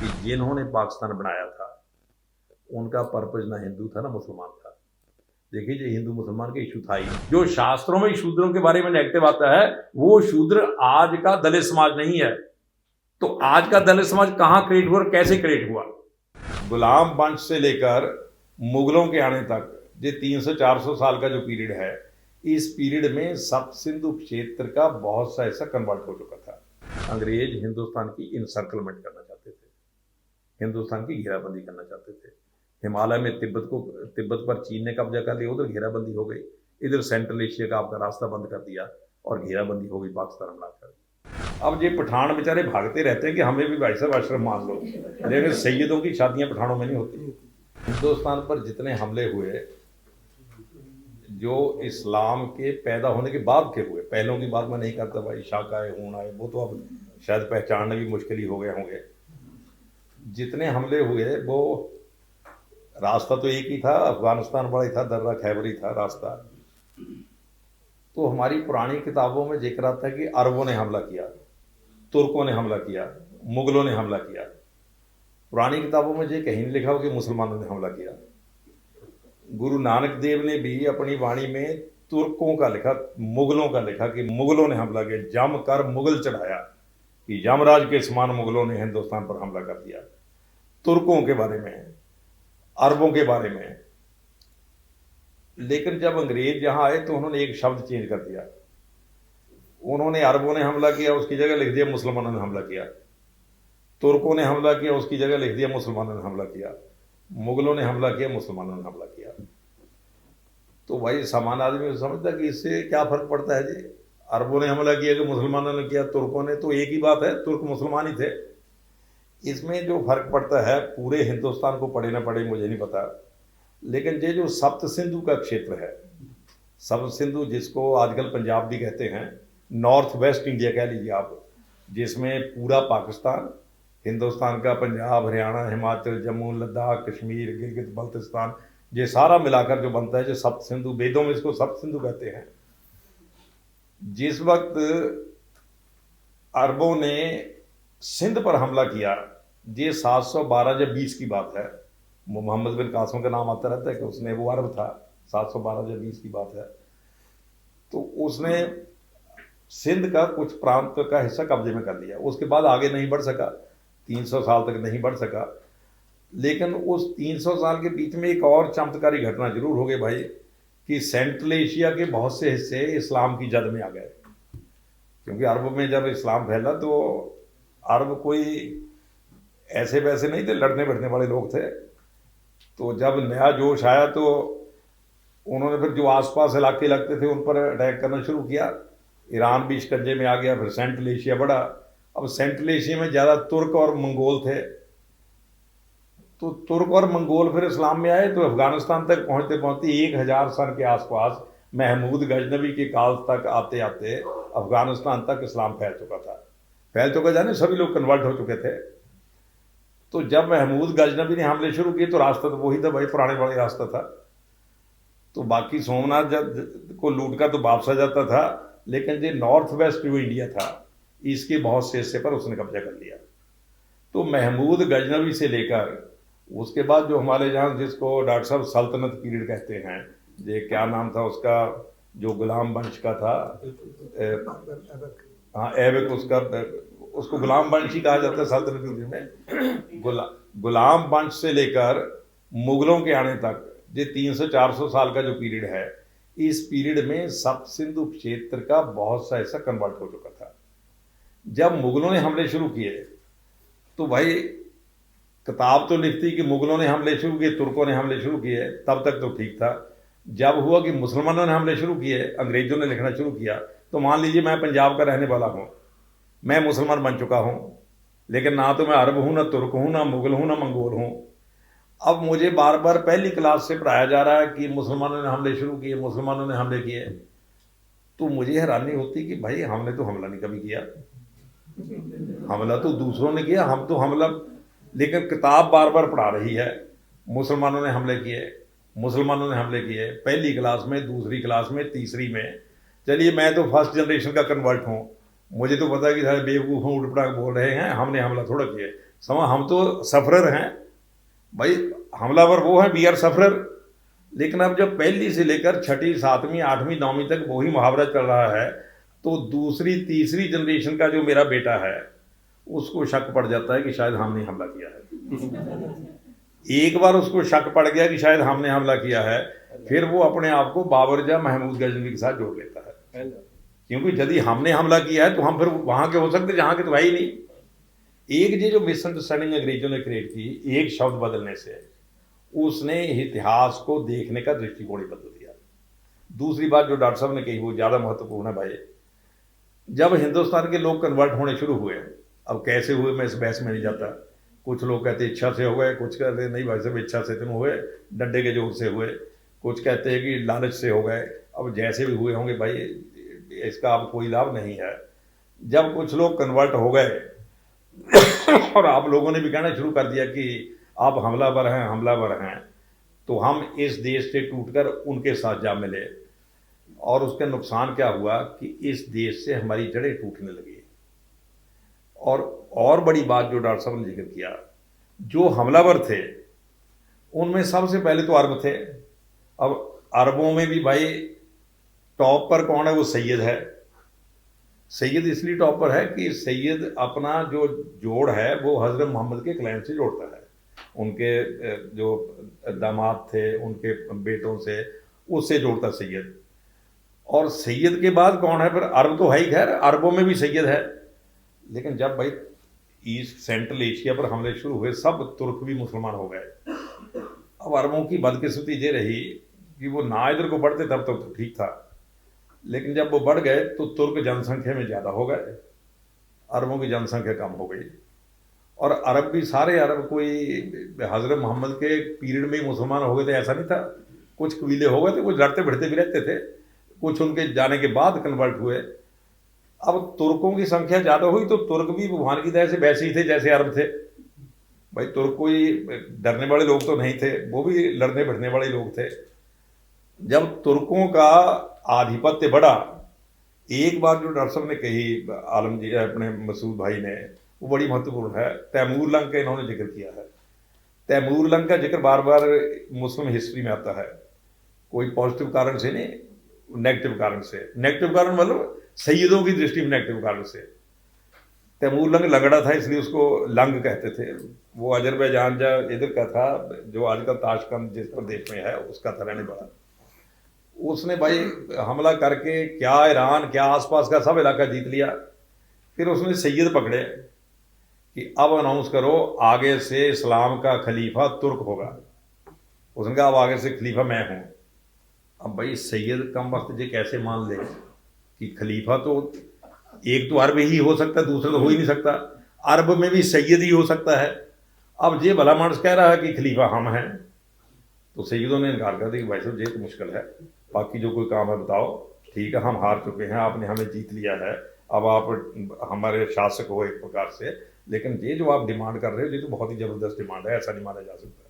कि जिन्होंने पाकिस्तान बनाया था उनका पर्पज ना हिंदू था ना मुसलमान था। देखिए, जो हिंदू मुसलमान का इशू था ही, जो शास्त्रों में शूद्रों के बारे में नेगेटिव आता है वो शूद्र आज का दलित समाज नहीं है। तो आज का दलित समाज कहां क्रिएट हुआ और कैसे क्रिएट हुआ? गुलाम वंश से लेकर मुगलों के आने तक ये 300-400 साल का जो पीरियड है, इस पीरियड में सप्त सिंधु क्षेत्र का बहुत सा हिस्सा कन्वर्ट हो चुका था। अंग्रेज हिंदुस्तान की इनसर्कलमेंट करना चाहते थे, हिंदुस्तान की घेराबंदी करना चाहते थे। हिमालय में तिब्बत पर चीन ने कब्जा कर लिया, उधर घेराबंदी हो गई। इधर सेंट्रल एशिया का आपका रास्ता बंद कर दिया और घेराबंदी हो गई पाकिस्तान हमला कर। अब ये पठान बेचारे भागते रहते हैं कि हमें भी भाई साहब आश्रम मान लो, लेकिन सैयदों की शादियां पठानों में नहीं होती। हिंदुस्तान पर जितने हमले हुए जो इस्लाम के पैदा होने के बाद के हुए, पहलों की बात मैं नहीं करता भाई, शाक आए हूण आए, वो तो अब शायद पहचानना भी मुश्किल ही हो गए होंगे। जितने हमले हुए वो रास्ता तो एक ही था, अफगानिस्तान वाला ही था, दर्रा खैबरी था रास्ता। तो हमारी पुरानी किताबों में जिक्र आता है कि अरबों ने हमला किया, तुर्कों ने हमला किया, मुगलों ने हमला किया। पुरानी किताबों में ये कहीं नहीं लिखा हो कि मुसलमानों ने हमला किया। गुरु नानक देव ने भी अपनी वाणी में तुर्कों का लिखा, मुगलों का लिखा कि मुगलों ने हमला किया, जम कर मुगल चढ़ाया, कि यमराज के समान मुगलों ने हिंदुस्तान पर हमला कर दिया। तुर्कों के बारे में, अरबों के बारे में। लेकिन जब अंग्रेज यहां आए तो उन्होंने एक शब्द चेंज कर दिया। उन्होंने अरबों ने हमला किया, उसकी जगह लिख दिया मुसलमानों ने हमला किया। तुर्कों ने हमला किया, उसकी जगह लिख दिया मुसलमानों ने हमला किया। मुगलों ने हमला किया, मुसलमानों ने हमला किया। तो भाई सामान्य आदमी समझता कि इससे क्या फर्क पड़ता है जी, अरबों ने हमला किया कि मुसलमानों ने किया, तुर्कों ने, तो एक ही बात है, तुर्क मुसलमान ही थे। इसमें जो फर्क पड़ता है, पूरे हिंदुस्तान को पड़े ना पड़े मुझे नहीं पता, लेकिन ये जो सप्त सिंधु का क्षेत्र है, सप्त सिंधु जिसको आजकल पंजाब भी कहते हैं, नॉर्थ वेस्ट इंडिया कह लीजिए आप, जिसमें पूरा पाकिस्तान, हिंदुस्तान का पंजाब, हरियाणा, हिमाचल, जम्मू, लद्दाख, कश्मीर, गिलगित बल्तिस्तान, ये सारा मिलाकर जो बनता है, जो सप्त सिंधु, वेदों में इसको सप्त सिंधु कहते हैं। जिस वक्त अरबों ने सिंध पर हमला किया, ये 712 या 20 की बात है, मोहम्मद बिन कासिम का नाम आता रहता है कि उसने, वो अरब था, 712 या 20 की बात है। तो उसने सिंध का कुछ प्रांत का हिस्सा कब्जे में कर लिया, उसके बाद आगे नहीं बढ़ सका, 300 साल तक नहीं बढ़ सका। लेकिन उस 300 साल के बीच में एक और चमत्कारी घटना जरूर हो गई भाई, कि सेंट्रल एशिया के बहुत से हिस्से इस्लाम की जद में आ गए। क्योंकि अरब में जब इस्लाम फैला तो अरब कोई ऐसे वैसे नहीं थे, लड़ने बैठने वाले लोग थे। तो जब नया जोश आया तो उन्होंने फिर जो आसपास इलाके लगते थे उन पर अटैक करना शुरू किया। ईरान भी शिकंजे में आ गया, फिर सेंट्रल एशिया बढ़ा। अब सेंट्रल एशिया में ज़्यादा तुर्क और मंगोल थे, तो तुर्क और मंगोल फिर इस्लाम में आए। तो अफगानिस्तान तक पहुँचते पहुँचते 1000 सन के आसपास, महमूद गजनवी के काल तक आते आते अफगानिस्तान तक इस्लाम फैल चुका था। फैल चुका जाने, सभी लोग कन्वर्ट हो चुके थे। तो जब महमूद गजनवी ने हमले शुरू किए तो रास्ता तो वही था भाई, पुराने वाला रास्ता था। तो बाकी सोमनाथ जब को लूट कर तो वापस आ जाता था, लेकिन जो नॉर्थ वेस्ट जो इंडिया था, इसके बहुत से हिस्से पर उसने कब्जा कर लिया। तो महमूद गजनवी से लेकर उसके बाद जो हमारे यहाँ, जिसको डॉक्टर साहब सल्तनत पीरियड कहते हैं, ये क्या नाम था उसका, जो गुलाम वंश का था, हाँ ऐबक, उसको गुलाम वंश ही कहा जाता है सल्तनत पीरियड में। गुलाम वंश से लेकर मुगलों के आने तक ये 300-400 साल का जो पीरियड है, इस पीरियड में सप्त सिंधु क्षेत्र का बहुत सा हिस्सा कन्वर्ट हो चुका था। जब मुगलों ने हमले शुरू किए तो भाई किताब तो लिखती कि मुगलों ने हमले शुरू किए, तुर्कों ने हमले शुरू किए, तब तक तो ठीक था। जब हुआ कि मुसलमानों ने हमले शुरू किए, अंग्रेजों ने लिखना शुरू किया, तो मान लीजिए मैं पंजाब का रहने वाला हूँ, मैं मुसलमान बन चुका हूँ, लेकिन ना तो मैं अरब हूँ, ना तुर्क हूँ, ना मुगल हूँ, ना मंगोल हूँ। अब मुझे बार बार पहली क्लास से पढ़ाया जा रहा है कि मुसलमानों ने हमले शुरू किए, मुसलमानों ने हमले किए। तो मुझे हैरानी होती कि भाई हमने तो हमला नहीं कभी किया, हमला तो दूसरों ने किया, हम तो हमला, लेकिन किताब बार बार पढ़ा रही है मुसलमानों ने हमले किए, मुसलमानों ने हमले किए, पहली क्लास में, दूसरी क्लास में, तीसरी में। चलिए मैं तो फर्स्ट जनरेशन का कन्वर्ट हूँ, मुझे तो पता है कि सारे बेवकूफ़ उठ पटांग बोल रहे हैं, हमने हमला थोड़ा किया। समझ, हम तो सफरर हैं भाई, हमलावर वो हैं, वी आर सफरर। लेकिन अब जब पहली से लेकर छठी, सातवीं, आठवीं, नौवीं तक वही मुहावरा चल रहा है, तो दूसरी तीसरी जनरेशन का जो मेरा बेटा है उसको शक पड़ जाता है कि शायद हमने हमला किया है। एक बार उसको शक पड़ गया कि शायद हमने हमला किया है, फिर वो अपने आप को बाबर या महमूद गजनवी के साथ जोड़ लेता है, क्योंकि यदि हमने हमला किया है तो हम फिर वहां के हो सकते जहां के तो है ही नहीं। एक ये जो मिसअंडरस्टैंडिंग अंग्रेजों ने क्रिएट की एक शब्द बदलने से, उसने इतिहास को देखने का दृष्टिकोण ही बदल दिया। दूसरी बात जो डॉक्टर साहब ने कही वो ज्यादा महत्वपूर्ण है भाई। जब हिंदुस्तान के लोग कन्वर्ट होने शुरू हुए, अब कैसे हुए मैं इस बहस में नहीं जाता, कुछ लोग कहते इच्छा से हो गए, कुछ कहते नहीं भाई साहब इच्छा से तुम हुए, डंडे के जोर से हुए, कुछ कहते हैं कि लालच से हो गए। अब जैसे भी हुए होंगे भाई, इसका अब कोई लाभ नहीं है। जब कुछ लोग कन्वर्ट हो गए और आप लोगों ने भी कहना शुरू कर दिया कि आप हमलावर हैं, हमलावर हैं, तो हम इस देश से टूटकर उनके साथ जा मिले, और उसका नुकसान क्या हुआ कि इस देश से हमारी जड़ें टूटने लगी। और बड़ी बात जो डॉक्टर साहब ने जिक्र किया, जो हमलावर थे उनमें सबसे पहले तो अरब थे। अब अरबों में भी भाई टॉप पर कौन है, वो सैयद है। सैयद इसलिए टॉप पर है कि सैयद अपना जो जोड़ है वो हजरत मोहम्मद के क्लैन से जोड़ता है, उनके जो दामाद थे उनके बेटों से, उससे जोड़ता सैयद। और सैयद के बाद कौन है फिर, अरब तो है ही, खैर अरबों में भी सैयद है। लेकिन जब भाई ईस्ट सेंट्रल एशिया पर हमले शुरू हुए, सब तुर्क भी मुसलमान हो गए। अब अरबों की बदकिस्मती ये रही कि वो ना इधर को बढ़ते तब तक तो ठीक था, लेकिन जब वो बढ़ गए तो तुर्क जनसंख्या में ज़्यादा हो गए, अरबों की जनसंख्या कम हो गई। और अरब भी सारे अरब कोई हजरत मोहम्मद के पीरियड में ही मुसलमान हो गए थे ऐसा नहीं था, कुछ कबीले हो गए थे, कुछ लड़ते भिड़ते भी रहते थे, कुछ उनके जाने के बाद कन्वर्ट हुए। अब तुर्कों की संख्या ज़्यादा हुई तो तुर्क भी भगवान की दया से वैसे ही थे जैसे अरब थे भाई। तुर्क कोई डरने वाले लोग तो नहीं थे, वो भी लड़ने भिड़ने वाले लोग थे। जब तुर्कों का आधिपत्य बढ़ा, एक बात जो डॉक्टर साहब ने कही आलम जी अपने मसूद भाई ने, वो बड़ी महत्वपूर्ण है। तैमूर लंग का इन्होंने जिक्र किया है। तैमूर लंग का जिक्र बार बार मुस्लिम हिस्ट्री में आता है, कोई पॉजिटिव कारण से नहीं, नेगेटिव कारण से। नेगेटिव कारण मतलब सैयदों की दृष्टि में नेगेटिव कारण से। तैमूर लंग लगड़ा था इसलिए उसको लंग कहते थे। वो अजरबैजान जा इधर का था, जो आजकल ताशकंद जिस प्रदेश में है उसका था रहने वाला। उसने भाई हमला करके क्या ईरान क्या आसपास का सब इलाका जीत लिया। फिर उसने सैयद पकड़े कि अब अनाउंस करो आगे से इस्लाम का खलीफा तुर्क होगा। उसने कहा अब आगे से खलीफा मैं हूं। अब भाई सैयद कम वक्त ये कैसे मान ले कि खलीफा तो एक तो अरब ही हो सकता है, दूसरा तो हो ही नहीं सकता, अरब में भी सैयद ही हो सकता है। अब ये भला मानस कह रहा है कि खलीफा हम हैं, तो सैयदों ने इनकार कर दिया कि भाई साहब ये तो मुश्किल है, बाकी जो कोई काम है बताओ, ठीक है हम हार चुके हैं, आपने हमें जीत लिया है, अब आप हमारे शासक हो एक प्रकार से, लेकिन ये जो आप डिमांड कर रहे हो ये तो बहुत ही ज़बरदस्त डिमांड है, ऐसा नहीं माना जा सकता।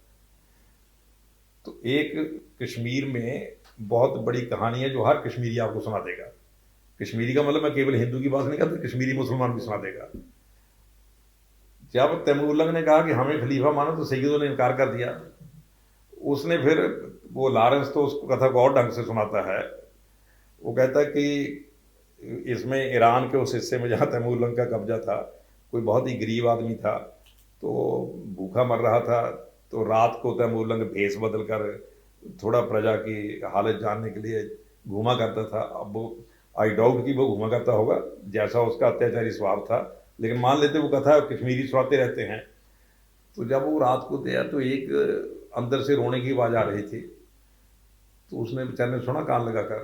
तो एक कश्मीर में बहुत बड़ी कहानी है जो हर कश्मीरी आपको सुना देगा। कश्मीरी का मतलब मैं केवल हिंदू की बात नहीं करता, कश्मीरी मुसलमान भी सुना देगा। जब तैमूर लंग ने कहा कि हमें खलीफा मानो तो सैयदों ने इनकार कर दिया। उसने फिर वो लॉरेंस तो उसको कथा को और ढंग से सुनाता है। वो कहता है कि इसमें ईरान के उस हिस्से में जहाँ तैमूर लंग का कब्जा था, कोई बहुत ही गरीब आदमी था तो भूखा मर रहा था, तो रात को तैमूर लंग भेष बदल कर थोड़ा प्रजा की हालत जानने के लिए घूमा करता था। अब वो आई डाउट कि वो घूमा करता होगा, जैसा उसका अत्याचारी स्वभाव था, लेकिन मान लेते वो कथा कश्मीरी सुनाते रहते हैं। तो जब वो रात को गया तो एक अंदर से रोने की आवाज़ आ रही थी, तो उसने बेचारे ने सुना कान लगा कर,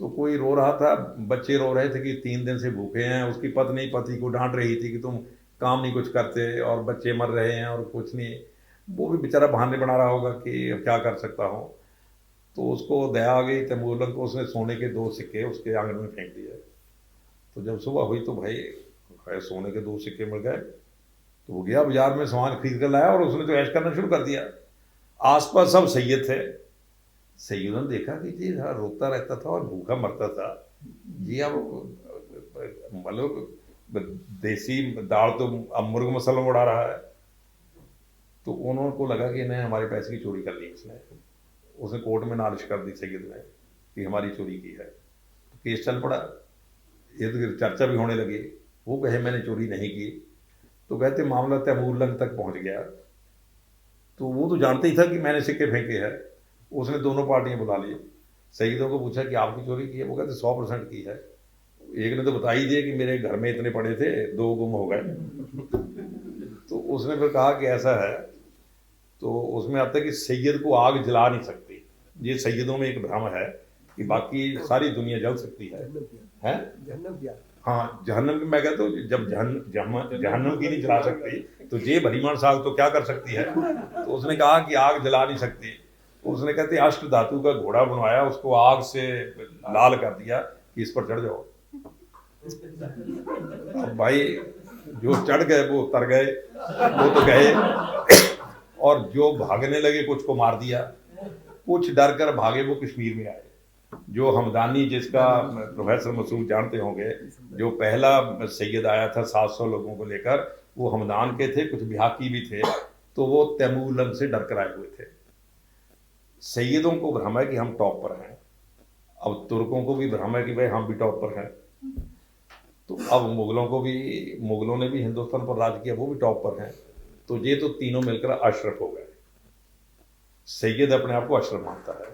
तो कोई रो रहा था, बच्चे रो रहे थे कि 3 दिन से भूखे हैं। उसकी पत्नी पति को डांट रही थी कि तुम काम नहीं कुछ करते और बच्चे मर रहे हैं और कुछ नहीं। वो भी बेचारा बहाने बना रहा होगा कि अब क्या कर सकता हूँ। तो उसको दया आ गई तैमूर लंग को, उसने सोने के 2 सिक्के उसके आंगन में फेंक दिए। तो जब सुबह हुई तो भाई सोने के 2 सिक्के मिल गए, तो वो गया बाजार में सामान खरीद कर लाया और उसने तो ऐश करना शुरू कर दिया। आसपास सब सैयद थे। सैयदों ने देखा कि ये रोता रहता था और भूखा मरता था, ये अब मतलब देसी दाल तो अब मुर्ग मसाला में उड़ा रहा है। तो उनको लगा कि नहीं, हमारे पैसे की चोरी कर ली इसने। उसने कोर्ट में नालिश कर दी सैयद ने कि हमारी चोरी की है। तो केस चल पड़ा, इर्द गिर्द चर्चा भी होने लगी। वो कहे मैंने चोरी नहीं की। तो कहते मामला तैमूरलंग तक पहुंच गया। तो वो तो जानते ही था कि मैंने सिक्के फेंके हैं। उसने दोनों पार्टियां बुला ली, सईदों को पूछा कि आपकी चोरी की है? वो कहते 100% की है। एक ने तो बता ही दिया कि मेरे घर में इतने पड़े थे, 2 गुम हो गए। तो उसने फिर कहा कि ऐसा है। तो उसमें आता है कि सैयद को आग जला नहीं सकती। ये सैयदों में एक भ्रम है कि बाकी सारी दुनिया जल सकती है। हाँ, जहन्नम की मैं कहता हूँ, जब जहन्नम की नहीं जला सकती तो जे भरीमान साहब तो क्या कर सकती है। तो उसने कहा कि आग जला नहीं सकती। उसने कहते अष्ट धातु का घोड़ा बनवाया, उसको आग से लाल कर दिया कि इस पर चढ़ जाओ। अब भाई जो चढ़ गए वो उतर गए, वो तो गए। और जो भागने लगे कुछ को मार दिया, कुछ डर कर भागे वो कश्मीर में आए। जो हमदानी, जिसका प्रोफेसर मसूद जानते होंगे, जो पहला सैयद आया था 700 लोगों को लेकर, वो हमदान के थे, कुछ बिहाकी भी थे। तो वो तैमूरलंग से डर कर आए हुए थे। सैयदों को भ्रम है कि हम टॉप पर हैं। अब तुर्कों को भी भ्रम है कि भाई हम भी टॉप पर हैं। तो अब मुगलों ने भी हिंदुस्तान पर राज किया, वो भी टॉप पर हैं। तो ये तो तीनों मिलकर अशरफ हो गए। सैयद अपने आप को अशरफ मानता है,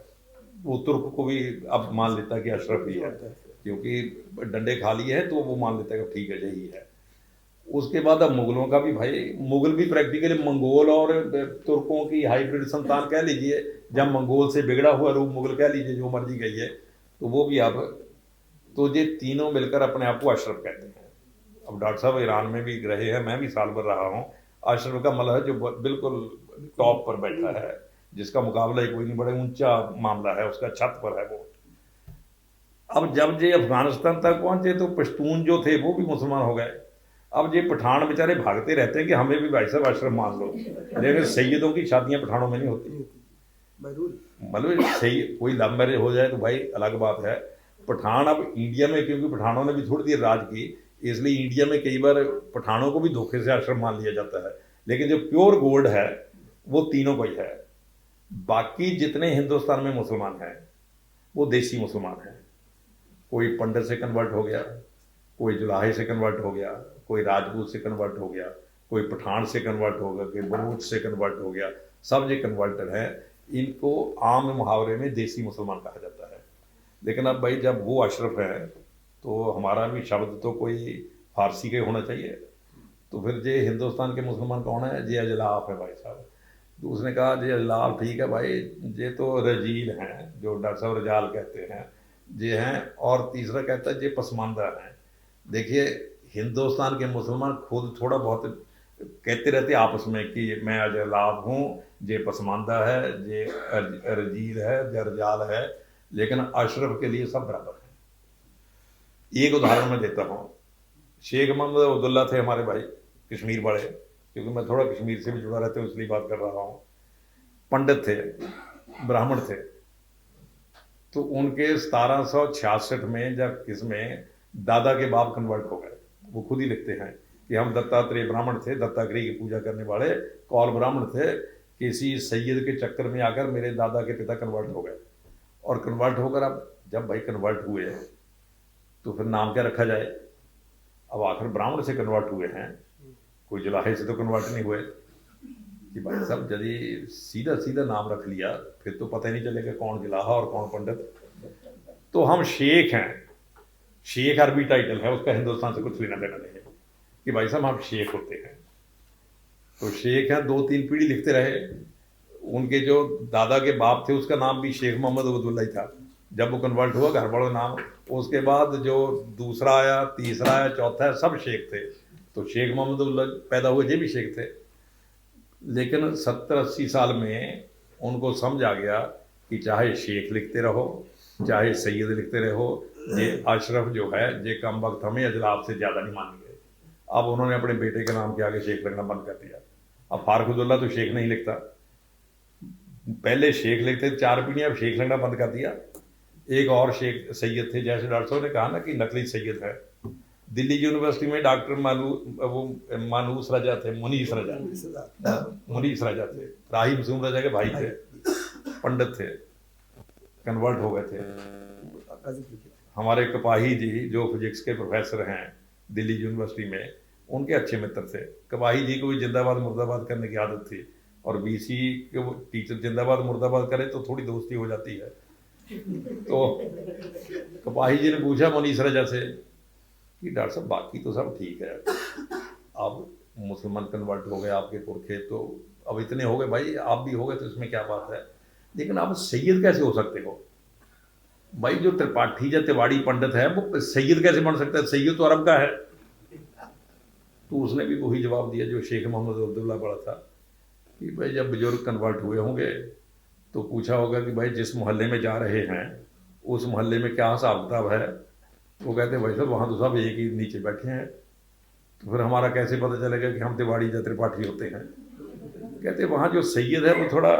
वो तुर्क को भी अब मान लेता है कि अशरफ ही है, क्योंकि डंडे खा लिए हैं तो वो मान लेता है कि ठीक है यही है। उसके बाद अब मुगलों का भी, भाई मुगल भी प्रैक्टिकली मंगोल और तुर्कों की हाइब्रिड संतान कह लीजिए, जब मंगोल से बिगड़ा हुआ रूप मुगल कह लीजिए, जो मर्जी गई है। तो वो भी अब, तो ये तीनों मिलकर अपने आप को अशरफ कहते हैं। अब डॉक्टर साहब ईरान में भी रहे हैं, मैं भी साल भर रहा हूँ। अशरफ का मतलब है जो बिल्कुल टॉप पर बैठा है, जिसका मुकाबला कोई नहीं, बड़ा ऊंचा मामला है, उसका छत पर है वो। अब जब ये अफगानिस्तान तक पहुंचे तो पश्तून जो थे वो भी मुसलमान हो गए। अब ये पठान बेचारे भागते रहते हैं कि हमें भी भाई साहब अशरफ मान लो, लेकिन सैयदों की शादियां पठानों में नहीं होती। मतलब सही कोई लव मैरिज हो जाए तो भाई अलग बात है। पठान अब इंडिया में, क्योंकि पठानों ने भी थोड़ी देर राज की, इसलिए इंडिया में कई बार पठानों को भी धोखे से अशरफ मान लिया जाता है। लेकिन जो प्योर गोल्ड है वो तीनों को ही है। बाकी जितने हिंदुस्तान में मुसलमान हैं वो देसी मुसलमान हैं। कोई पंडित से कन्वर्ट हो गया, कोई जुलाहे से कन्वर्ट हो गया, कोई राजपूत से कन्वर्ट हो गया, कोई पठान से कन्वर्ट हो गया, कोई बलूच से कन्वर्ट हो गया। सब ये कन्वर्टर हैं। इनको आम मुहावरे में देसी मुसलमान कहा जाता है। लेकिन अब भाई जब वो अशरफ है तो हमारा भी शब्द तो कोई फारसी के होना चाहिए। तो फिर ये हिंदुस्तान के मुसलमान कौन है? ये अजलाफ है भाई साहब। तो उसने कहा जी अजलाफ ठीक है भाई, ये तो रजील हैं, जो डॉक्टर साहब रजाल कहते हैं, ये हैं। और तीसरा कहता है ये पसमानदा हैं। देखिए हिंदुस्तान के मुसलमान खुद थोड़ा बहुत कहते रहते आपस में कि मैं अजलाफ हूँ, ये पसमानदा है, ये रजील है, ये रजाल है, लेकिन अशरफ के लिए सब बराबर हैं। एक उदाहरण मैं देता हूँ। शेख मोहम्मद अब्दुल्ला थे हमारे भाई, कश्मीर वाले, क्योंकि मैं थोड़ा कश्मीर से भी जुड़ा रहता हूँ इसलिए बात कर रहा हूँ। पंडित थे, ब्राह्मण थे। तो उनके 1766 में जब किसमें दादा के बाप कन्वर्ट हो गए, वो खुद ही लिखते हैं कि हम दत्तात्रेय ब्राह्मण थे, दत्तात्रेय की पूजा करने वाले कौल ब्राह्मण थे, किसी सैयद के चक्कर में आकर मेरे दादा के पिता कन्वर्ट हो गए। और कन्वर्ट होकर अब जब भाई कन्वर्ट हुए तो फिर नाम क्या रखा जाए? अब आखिर ब्राह्मण से कन्वर्ट हुए हैं, कोई जुलाहे से तो कन्वर्ट नहीं हुए कि भाई साहब यदि सीधा सीधा नाम रख लिया फिर तो पता ही नहीं चलेगा कौन जुलाहा और कौन पंडित। तो हम शेख हैं। शेख अरबी टाइटल है, उसका हिंदुस्तान से कुछ लेना देना नहीं है कि भाई साहब हम शेख होते हैं। तो शेख हैं, 2-3 पीढ़ी लिखते रहे। उनके जो दादा के बाप थे उसका नाम भी शेख मोहम्मद अब्दुल्ला ही था। जब वो कन्वर्ट हुआ घर वालों नाम, उसके बाद जो दूसरा आया, तीसरा आया, चौथा आया, सब शेख थे। तो शेख मोहम्मद अब्दुल्ला पैदा हुए, ये भी शेख थे। लेकिन 70-80 साल में उनको समझ आ गया कि चाहे शेख लिखते रहो, चाहे सैयद लिखते रहो, ये अशरफ जो है ये कम वक्त हमें अजलाफ से ज़्यादा नहीं मानेंगे। अब उन्होंने अपने बेटे के नाम के आगे शेख लिखना बंद कर दिया। अब फारूक अब्दुल्ला तो शेख नहीं लिखता, पहले शेख लिखते 4 पीढ़ियाँ, अब शेख लिखना बंद कर दिया। एक और शेख सैयद थे, जैसे डॉक्टर साहब ने कहा ना कि नकली सैयद है, दिल्ली यूनिवर्सिटी में डॉक्टर मानूस रजा थे, मुनीस रजा थे, राही मसूम रजा के भाई थे, पंडित थे, कन्वर्ट हो गए थे। हमारे कपाही जी जो फिजिक्स के प्रोफेसर हैं दिल्ली यूनिवर्सिटी में, उनके अच्छे मित्र थे। कपाही जी को भी जिंदाबाद मुर्दाबाद करने की आदत थी, और बीसी के वो टीचर जिंदाबाद मुर्दाबाद करे तो थोड़ी दोस्ती हो जाती है। तो कपाही जी ने पूछा मुनीस रजा से कि डॉक्टर साहब बाकी तो सब ठीक है, अब मुसलमान कन्वर्ट हो गए आपके पुरखे, तो अब इतने हो गए भाई, आप भी हो गए तो इसमें क्या बात है, लेकिन आप सैयद कैसे हो सकते हो भाई? जो त्रिपाठी या तिवाड़ी पंडित है वो सैयद कैसे बन सकता है? सैयद तो अरब का है। तो उसने भी वही जवाब दिया जो शेख मोहम्मद अब्दुल्ला पढ़ा था कि भाई जब बुजुर्ग कन्वर्ट हुए होंगे तो पूछा होगा कि भाई जिस मोहल्ले में जा रहे हैं उस मोहल्ले में क्या हिसाब किताब है? वो कहते हैं भाई साहब वहाँ तो सब एक ही नीचे बैठे हैं, तो फिर हमारा कैसे पता चलेगा कि हम तिवाड़ी या त्रिपाठी होते हैं? कहते वहाँ जो सैयद है वो थोड़ा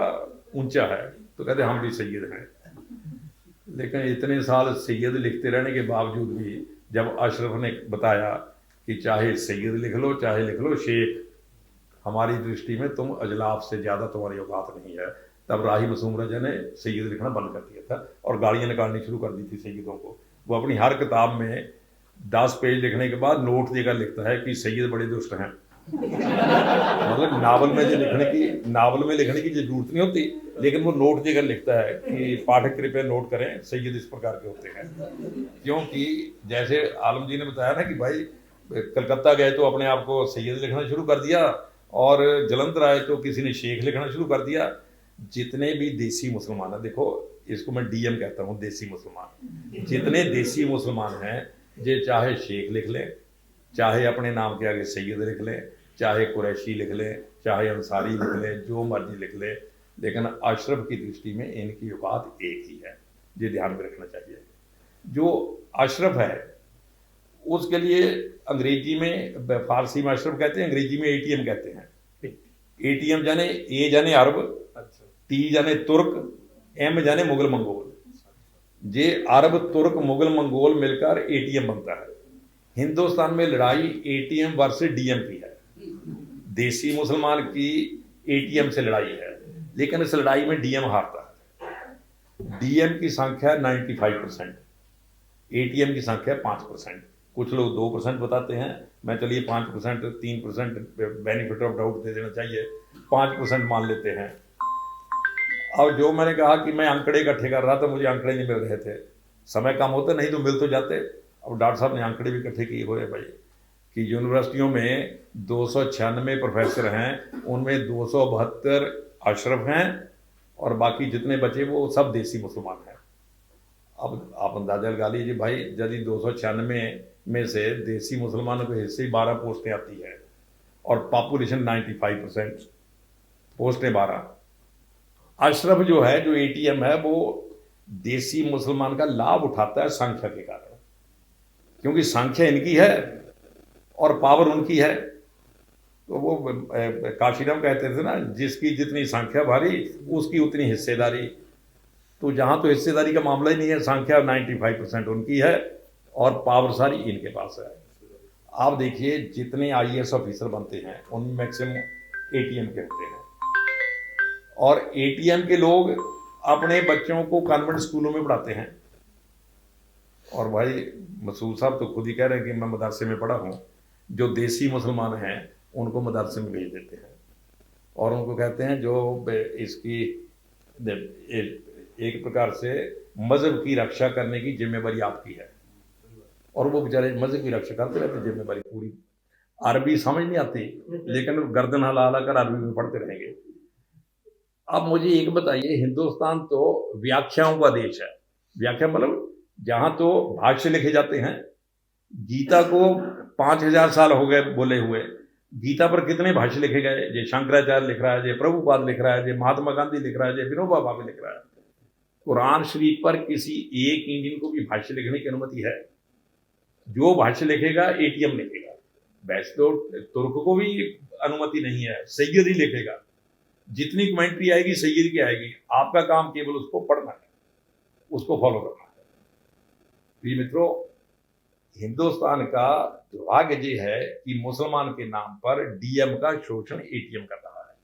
ऊंचा है, तो कहते हम भी सैयद हैं। लेकिन इतने साल सैयद लिखते रहने के बावजूद भी जब अशरफ ने बताया कि चाहे सैयद लिख लो चाहे लिख लो शेख, हमारी दृष्टि में तुम अजलाफ से ज़्यादा तुम्हारी औकात नहीं है, तब राही मसूम रजा ने सैयद लिखना बंद कर दिया था और गालियाँ निकालनी शुरू कर दी थी सैयदों को। वो अपनी हर किताब में 10 पेज लिखने के बाद नोट देकर लिखता है कि सैयद बड़े दुष्ट हैं। मतलब नावल में लिखने की जरूरत नहीं होती, लेकिन वो नोट देकर लिखता है कि पाठक कृपया नोट करें सैयद इस प्रकार के होते हैं। क्योंकि जैसे आलम जी ने बताया ना कि भाई कलकत्ता गए तो अपने आप को सैयद लिखना शुरू कर दिया, और जलंधर आए तो किसी ने शेख लिखना शुरू कर दिया। जितने भी देसी मुसलमान है, देखो इसको मैं डीएम कहता हूँ, देसी मुसलमान, जितने देसी मुसलमान हैं ये चाहे शेख लिख लें, चाहे अपने नाम के आगे सैयद लिख लें, चाहे कुरैशी लिख लें, चाहे अंसारी लिख लें, जो मर्जी लिख लें, लेकिन अशरफ की दृष्टि में इनकी औकात एक ही है। ये ध्यान में रखना चाहिए। जो अशरफ है उसके लिए अंग्रेजी में, फारसी में अशरफ कहते हैं, अंग्रेजी में एटीएम कहते हैं। एटीएम जाने ए जाने अरब, टी जाने तुर्क, एम जाने मुगल मंगोल। ये अरब तुर्क मुगल मंगोल मिलकर एटीएम बनता है। हिंदुस्तान में लड़ाई एटीएम वर्सेस डीएम की है, देसी मुसलमान की एटीएम से लड़ाई है, लेकिन इस लड़ाई में डीएम हारता है। डीएम की संख्या 95%, एटीएम की संख्या 5%। कुछ लोग 2% बताते हैं, मैं चलिए 5%, 3% बेनिफिट ऑफ डाउट दे देना चाहिए, 5% मान लेते हैं। अब जो मैंने कहा कि मैं आंकड़े इकट्ठे कर रहा था, मुझे आंकड़े नहीं मिल रहे थे, समय कम होता नहीं तो मिल तो जाते। अब डॉक्टर साहब ने आंकड़े भी इकट्ठे किए हुए भाई कि यूनिवर्सिटियों में 296 प्रोफेसर हैं, उनमें 272 अशरफ हैं और बाकी जितने बचे वो सब देसी मुसलमान हैं। अब आप अंदाजा लगा लीजिए भाई, यदि 296 में से देसी मुसलमानों के हिस्से 12 पोस्टें आती हैं और पॉपुलेशन 95%, पोस्टें 12। अशरफ जो है, जो एटीएम है, वो देसी मुसलमान का लाभ उठाता है संख्या के कारण, क्योंकि संख्या इनकी है और पावर उनकी है। तो वो काशीराम कहते थे ना, जिसकी जितनी संख्या भारी उसकी उतनी हिस्सेदारी। तो जहां तो हिस्सेदारी का मामला ही नहीं है, संख्या 95% उनकी है और पावर सारी इनके पास है। आप देखिए जितने आईएएस ऑफिसर बनते हैं उनमें मैक्सिमम एटीएम के होते हैं, और एटीएम के लोग अपने बच्चों को कॉन्वेंट स्कूलों में पढ़ाते हैं। और भाई मसूद साहब तो खुद ही कह रहे हैं कि मैं मदरसे में पढ़ा हूँ। जो देसी मुसलमान हैं उनको मदरसे में भेज देते हैं और उनको कहते हैं जो इसकी एक प्रकार से मजहब की रक्षा करने की जिम्मेवारी आपकी है। और वो बेचारे मजहब की रक्षा करते रहते, जिम्मेवारी पूरी। अरबी समझ नहीं आती लेकिन गर्दन हिला हिला कर अरबी में पढ़ते रहेंगे। अब मुझे एक बताइए, हिंदुस्तान तो व्याख्याओं का देश है। व्याख्या मतलब जहां तो भाष्य लिखे जाते हैं। गीता को 5000 साल हो गए बोले हुए, गीता पर कितने भाष्य लिखे गए? जे शंकराचार्य लिख रहा है, जे प्रभुपाद लिख रहा है, जे महात्मा गांधी लिख रहा है, जे विनोबा भावे लिख रहा है। कुरान शरीफ पर किसी एक इंडियन को भी भाष्य लिखने की अनुमति है? जो भाष्य लिखेगा एटीएम लिखेगा। वैसे तो तुर्क को भी अनुमति नहीं है, सैयद ही लिखेगा। जितनी कमेंट्री आएगी सैयद की आएगी। आपका काम केवल उसको पढ़ना है, उसको फॉलो करना है। प्रिय मित्रों, हिंदुस्तान का दुर्भाग्य ये है कि मुसलमान के नाम पर डीएम का शोषण एटीएम कर रहा है।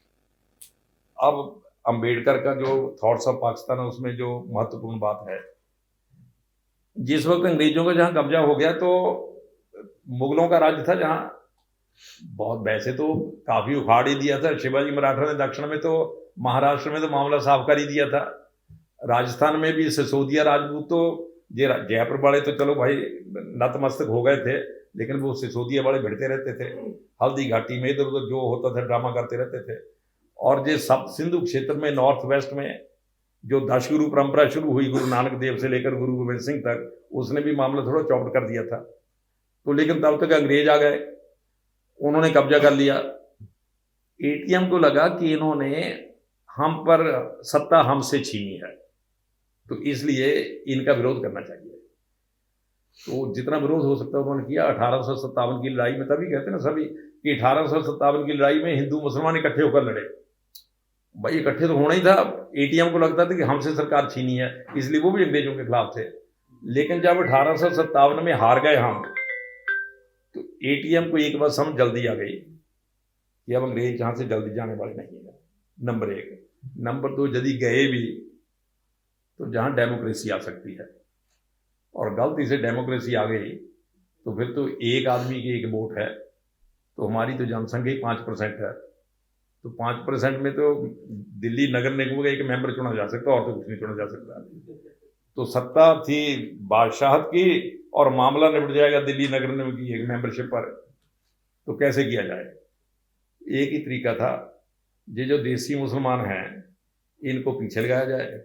अब अंबेडकर का जो थॉट्स ऑफ पाकिस्तान है उसमें जो महत्वपूर्ण बात है, जिस वक्त अंग्रेजों का जहां कब्जा हो गया तो मुगलों का राज्य था, जहां बहुत वैसे तो काफी उखाड़ ही दिया था शिवाजी मराठा ने। दक्षिण में तो महाराष्ट्र में तो मामला साफ कर ही दिया था। राजस्थान में भी सिसोदिया राजपूत तो जयपुर वाले तो चलो भाई नतमस्तक हो गए थे, लेकिन वो सिसोदिया वाले भिड़ते रहते थे। हल्दी घाटी में इधर उधर जो होता था ड्रामा करते रहते थे। और जो सब सिंधु क्षेत्र में नॉर्थ वेस्ट में जो दश गुरु परंपरा शुरू हुई गुरु नानक देव से लेकर गुरु गोविंद सिंह तक, उसने भी मामला थोड़ा चौपट कर दिया था। तो लेकिन तब तक अंग्रेज आ गए, उन्होंने कब्जा कर लिया। एटीएम को लगा कि इन्होंने हम पर सत्ता हमसे छीनी है, तो इसलिए इनका विरोध करना चाहिए। तो जितना विरोध हो सकता है उन्होंने किया। 1857 की लड़ाई में, तभी कहते हैं ना सभी कि 1857 की लड़ाई में हिंदू मुसलमान इकट्ठे होकर लड़े। भाई इकट्ठे तो होना ही था। एटीएम को लगता था कि हमसे सरकार छीनी है, इसलिए वो भी अंग्रेजों के खिलाफ थे। लेकिन जब 1857 में हार गए हम, तो एटीएम को एक बार समझ जल्दी आ गई कि अब अंग्रेज यहां से जल्दी जाने वाले नहीं है, नंबर एक। नंबर दो, यदि गए भी तो जहां डेमोक्रेसी आ सकती है, और गलती से डेमोक्रेसी आ गई तो फिर तो एक आदमी की एक वोट है। तो हमारी तो जनसंख्या 5% है, तो 5% में तो दिल्ली नगर निगम का एक मेंबर चुना जा सकता, और तो कुछ नहीं चुना जा सकता। तो सत्ता थी बादशाहत की और मामला निपट जाएगा दिल्ली नगर निगम की एक मेंबरशिप पर। तो कैसे किया जाए? एक ही तरीका था, ये जो देसी मुसलमान हैं इनको पीछे लगाया जाए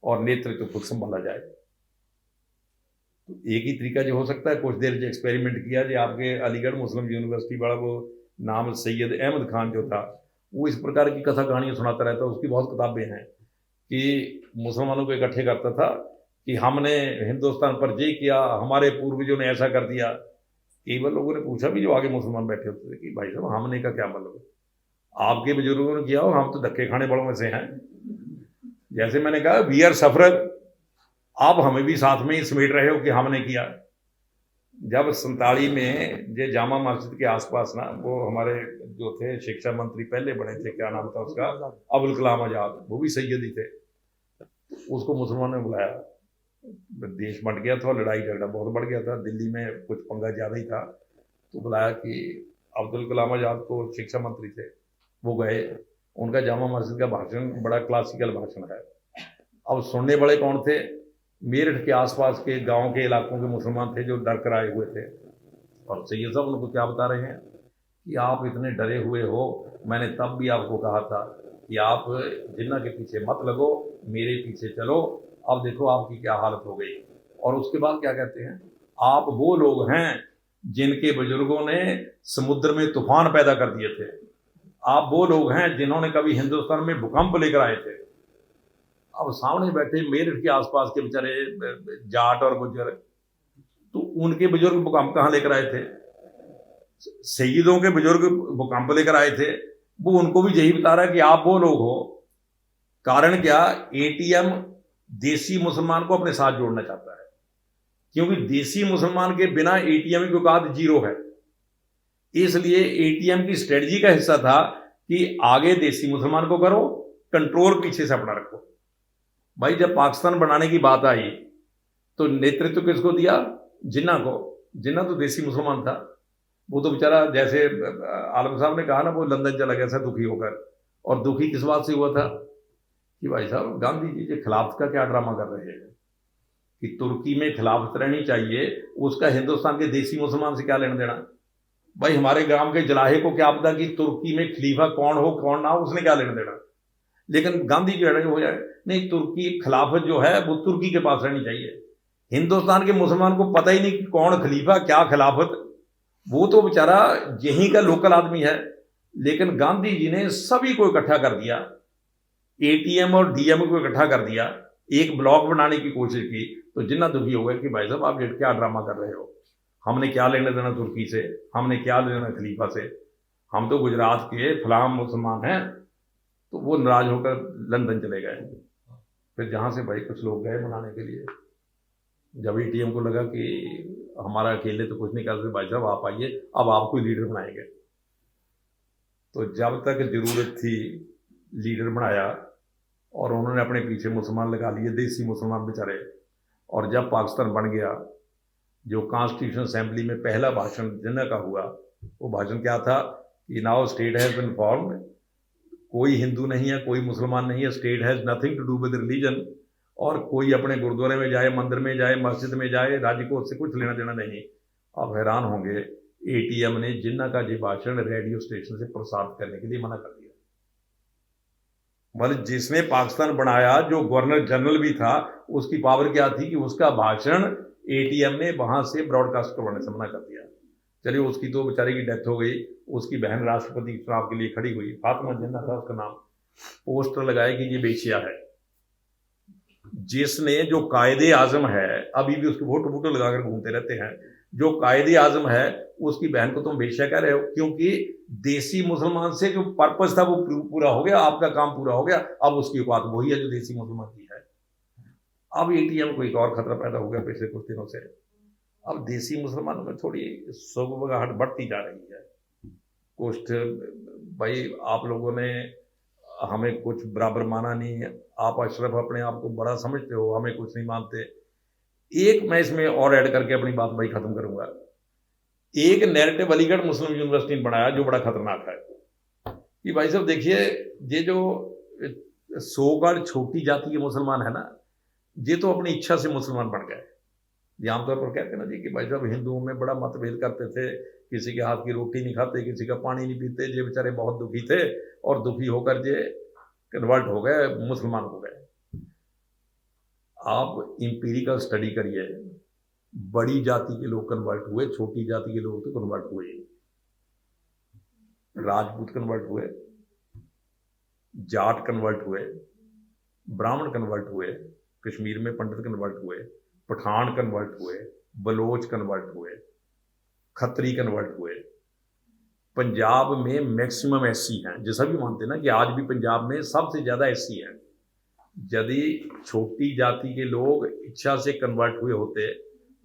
और नेतृत्व खुद संभाला जाए। तो एक ही तरीका जो हो सकता है, कुछ देर जो एक्सपेरिमेंट किया, जो आपके अलीगढ़ मुस्लिम यूनिवर्सिटी वाला वो नाम सैयद अहमद खान जो था, वो इस प्रकार की कथा कहानियां सुनाता रहता। उसकी बहुत किताबें हैं कि मुसलमानों को इकट्ठे करता था कि हमने हिंदुस्तान पर ये किया, हमारे पूर्वजों ने ऐसा कर दिया। केवल लोगों ने पूछा भी जो आगे मुसलमान बैठे होते थे कि भाई साहब हमने का क्या मतलब, आपके बुजुर्गों ने किया हो, हम तो धक्के खाने बड़ों में से हैं। जैसे मैंने कहा वी आर सफरर, आप हमें भी साथ में ही समेट रहे हो कि हमने किया। जब 47 में जे जामा मस्जिद के आसपास ना, वो हमारे जो थे शिक्षा मंत्री पहले बने थे, क्या नाम था उसका, अबुल कलाम आजाद, वो भी सैयदी थे। उसको मुसलमानों ने बुलाया, देश बंट गया था, लड़ाई झगड़ा बहुत बढ़ गया था, दिल्ली में कुछ पंगा ज्यादा ही था। तो बुलाया कि अब्दुल कलाम आजाद को, शिक्षा मंत्री थे, वो गए। उनका जामा मस्जिद का भाषण बड़ा क्लासिकल भाषण है। अब सुनने वाले कौन थे? मेरठ के आसपास के गांव के इलाकों के मुसलमान थे जो डर कर आए हुए थे। और सैयद साहब उनको क्या बता रहे हैं कि आप इतने डरे हुए हो, मैंने तब भी आपको कहा था कि आप जिन्ना के पीछे मत लगो, मेरे पीछे चलो। अब देखो आपकी क्या हालत हो गई। और उसके बाद क्या कहते हैं, आप वो लोग हैं जिनके बुजुर्गों ने समुद्र में तूफान पैदा कर दिए थे, आप वो लोग हैं जिन्होंने कभी हिंदुस्तान में भूकंप लेकर आए थे। अब सामने बैठे मेरठ के आसपास के बेचारे जाट और गुज्जर, तो उनके बुजुर्ग भूकंप कहां लेकर आए थे? सैयदों के बुजुर्ग भूकंप लेकर आए थे। वो उनको भी यही बता रहा है कि आप वो लोग हो। कारण क्या? एटीएम देसी मुसलमान को अपने साथ जोड़ना चाहता है, क्योंकि देसी मुसलमान के बिना एटीएम की औकात जीरो है। इसलिए एटीएम की स्ट्रेटजी का हिस्सा था कि आगे देसी मुसलमान को करो, कंट्रोल पीछे से अपना रखो। भाई जब पाकिस्तान बनाने की बात आई तो नेतृत्व किसको दिया? जिन्ना को। जिन्ना तो देसी मुसलमान था, वो तो बेचारा, जैसे आलम साहब ने कहा ना, वो लंदन चला गया था दुखी होकर। और दुखी किस बात से हुआ था कि भाई साहब गांधी जी के खिलाफत का क्या ड्रामा कर रहे हैं कि तुर्की में खिलाफत रहनी चाहिए, उसका हिंदुस्तान के देसी मुसलमान से क्या लेना देना? भाई हमारे ग्राम के जलाहे को क्या पता कि तुर्की में खलीफा कौन हो कौन ना हो, उसने क्या लेना देना? लेकिन गांधी जी अड़े हो जाए, नहीं तुर्की खिलाफत जो है वो तुर्की के पास रहनी चाहिए। हिंदुस्तान के मुसलमान को पता ही नहीं कि कौन खलीफा क्या खिलाफत, वो तो बेचारा यहीं का लोकल आदमी है। लेकिन गांधी जी ने सभी को इकट्ठा कर दिया, एटीएम और डीएम को इकट्ठा कर दिया, एक ब्लॉक बनाने की कोशिश की। तो जिन्ना दुखी हो गए कि भाई साहब आप क्या ड्रामा कर रहे हो, हमने क्या लेना देना तुर्की से, हमने क्या लेना खलीफा से, हम तो गुजरात के फलाम मुसलमान हैं। तो वो नाराज होकर लंदन चले गए। फिर जहां से भाई कुछ लोग गए मनाने के लिए, जब एटीएम को लगा कि हमारा अकेले तो कुछ नहीं कर सकते भाई साहब, आप आइए, अब आपको ही लीडर बनाएंगे। तो जब तक जरूरत थी लीडर बनाया, और उन्होंने अपने पीछे मुसलमान लगा लिए, देसी मुसलमान बेचारे। और जब पाकिस्तान बन गया, जो कॉन्स्टिट्यूशन असेंबली में पहला भाषण जिन्ना का हुआ, वो भाषण क्या था कि now state has been formed, कोई हिंदू नहीं है, कोई मुसलमान नहीं है, state has nothing to do with religion, और कोई अपने गुरुद्वारे में जाए, मंदिर में जाए, मस्जिद में जाए, राज्य को उससे कुछ लेना देना नहीं। आप हैरान होंगे, एटीएम ने जिन्ना का ये भाषण रेडियो स्टेशन से प्रसारित करने के लिए मना कर दिया। मतलब जिसने पाकिस्तान बनाया, जो गवर्नर जनरल भी था, उसकी पावर क्या थी कि उसका भाषण एटीएम ने वहां से ब्रॉडकास्ट करवाने से मना कर दिया। चलिए, उसकी तो बेचारे की डेथ हो गई, उसकी बहन राष्ट्रपति के चुनाव के लिए खड़ी हुई, फातिमा जिन्ना था उसका नाम, पोस्टर लगाए कि ये बेशिया है। जिसने, जो कायदे आजम है, अभी भी उसके फोटो वोटो लगाकर घूमते रहते हैं, जो कायदे आजम है, उसकी बहन को तुम बेशिया कह रहे हो, क्योंकि देसी मुसलमान से जो पर्पस था वो पूरा हो गया, आपका काम पूरा हो गया। अब उसकी बात वही है जो देसी मुसलमान की है। अब एटीएम को एक और खतरा पैदा हो गया पिछले कुछ दिनों से। अब देसी मुसलमानों में थोड़ी सुगबगाहट बढ़ती जा रही है। कुछ भाई, आप लोगों ने हमें कुछ बराबर माना नहीं, आप अशरफ अपने आप को बड़ा समझते हो, हमें कुछ नहीं मानते। एक मैं इसमें और ऐड करके अपनी बात भाई खत्म करूंगा। एक नैरेटिव अलीगढ़ मुस्लिम यूनिवर्सिटी ने बनाया जो बड़ा खतरनाक है कि भाई साहब देखिए, ये जो सोगढ़ छोटी जाति के मुसलमान है ना, ये तो अपनी इच्छा से मुसलमान बन गए। ये आमतौर पर कहते हैं ना जी कि भाई साहब हिंदुओं में बड़ा मतभेद करते थे, किसी के हाथ की रोटी नहीं खाते, किसी का पानी नहीं पीते, ये बेचारे बहुत दुखी थे, और दुखी होकर ये कन्वर्ट हो गए, मुसलमान हो गए। आप इंपीरिकल स्टडी करिए, बड़ी जाति के लोग कन्वर्ट हुए, छोटी जाति के लोग तो कन्वर्ट हुए। राजपूत कन्वर्ट हुए, जाट कन्वर्ट हुए, ब्राह्मण कन्वर्ट हुए, कश्मीर में पंडित कन्वर्ट हुए, पठान कन्वर्ट हुए, बलोच कन्वर्ट हुए, खत्री कन्वर्ट हुए। पंजाब में मैक्सिमम एससी हैं, जैसा भी मानते हैं ना कि आज भी पंजाब में सबसे ज्यादा एससी हैं। यदि छोटी जाति के लोग इच्छा से कन्वर्ट हुए होते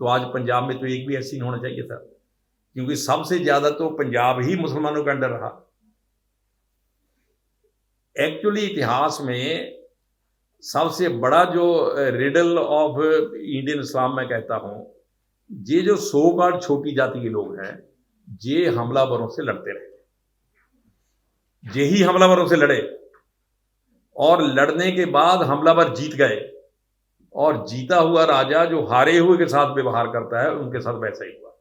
तो आज पंजाब में तो एक भी एससी नहीं होना चाहिए था, क्योंकि सबसे ज्यादा तो पंजाब ही मुसलमानों के अंडर रहा। एक्चुअली इतिहास में सबसे बड़ा जो रिडल ऑफ इंडियन इस्लाम मैं कहता हूं, ये जो सो कॉल्ड छोटी जाति के लोग हैं, ये हमलावरों से लड़ते रहे, यही हमलावरों से लड़े, और लड़ने के बाद हमलावर जीत गए, और जीता हुआ राजा जो हारे हुए के साथ व्यवहार करता है, उनके साथ वैसा ही हुआ।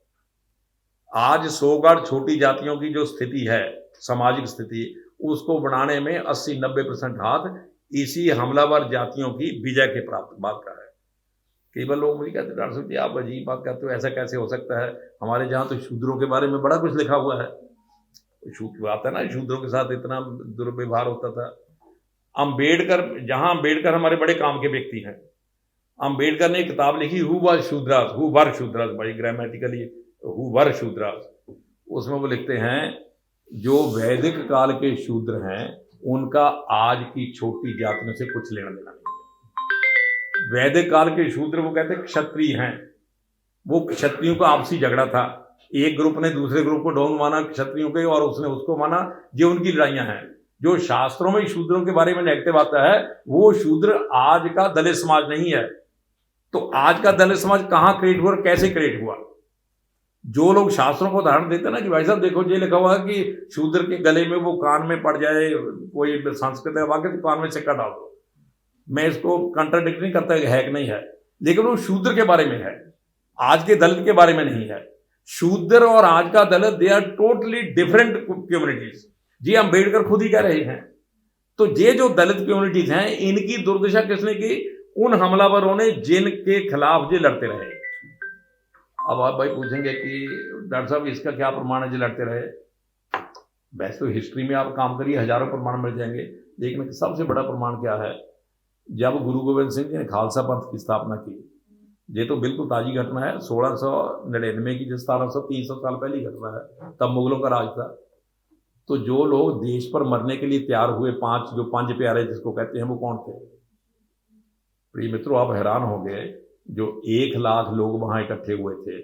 आज सोगढ़ छोटी जातियों की जो स्थिति है, सामाजिक स्थिति, उसको बनाने में 80-90% हाथ इसी हमलावर जातियों की विजय के प्राप्त बात का है। कई बार लोग मुझे कहते, डॉक्टर साहब जी आप अजीब बात करते हो, ऐसा कैसे हो सकता है, हमारे जहां तो शूद्रों के बारे में बड़ा कुछ लिखा हुआ है। आता है ना, शूद्रों के साथ इतना दुर्व्यवहार होता था। अंबेडकर, जहां अंबेडकर हमारे बड़े काम के व्यक्ति हैं, अंबेडकर ने एक किताब लिखी, हु वर शूद्रास, भाई ग्रामेटिकली हु वर शूद्रास। उसमें वो लिखते हैं जो वैदिक काल के शूद्र हैं उनका आज की छोटी जातियों से कुछ लेना देना नहीं। वैदिक काल के शूद्र, वो कहते हैं क्षत्रिय हैं, वो क्षत्रियों का आपसी झगड़ा था, एक ग्रुप ने दूसरे ग्रुप को डॉन माना क्षत्रियों के, और उसने उसको माना, ये उनकी लड़ाइयां हैं। जो शास्त्रों में शूद्रों के बारे में नेगेटिव आता है, वो शूद्र आज का दलित समाज नहीं है। तो आज का दलित समाज कहां क्रिएट हुआ और कैसे क्रिएट हुआ? जो लोग शास्त्रों को उदाहरण देते हैं ना कि भाई साहब देखो ये लिखा हुआ है कि शूद्र के गले में वो कान में पड़ जाए, कोई संस्कृत है वाक्य, तो कान में सिक्का डाल दो। मैं इसको कंट्राडिक्ट नहीं करता है कि नहीं है, लेकिन वो शूद्र के बारे में है, आज के दलित के बारे में नहीं है। शूद्र और आज का Dalit, they are totally different communities. जी अंबेडकर खुद ही कह रहे हैं। तो ये जो दलित कम्युनिटीज हैं, इनकी दुर्दशा किसने की? उन हमलावरों ने जिनके खिलाफ ये लड़ते रहे। अब आप भाई पूछेंगे कि डॉक्टर साहब इसका क्या प्रमाण है जो लड़ते रहे? वैसे तो हिस्ट्री में आप काम करिए, हजारों प्रमाण मिल जाएंगे, लेकिन सबसे बड़ा प्रमाण क्या है? जब गुरु गोविंद सिंह जी ने खालसा पंथ की स्थापना की, ये तो बिल्कुल ताजी घटना है, 1699 की, जो 300 साल पहली घटना है, तब मुगलों का राज था। तो जो लोग देश पर मरने के लिए तैयार हुए, जो पांच प्यारे जिसको कहते हैं, वो कौन थे? प्रिय मित्रों, आप हैरान हो गए, जो 1 लाख लोग वहां इकट्ठे हुए थे,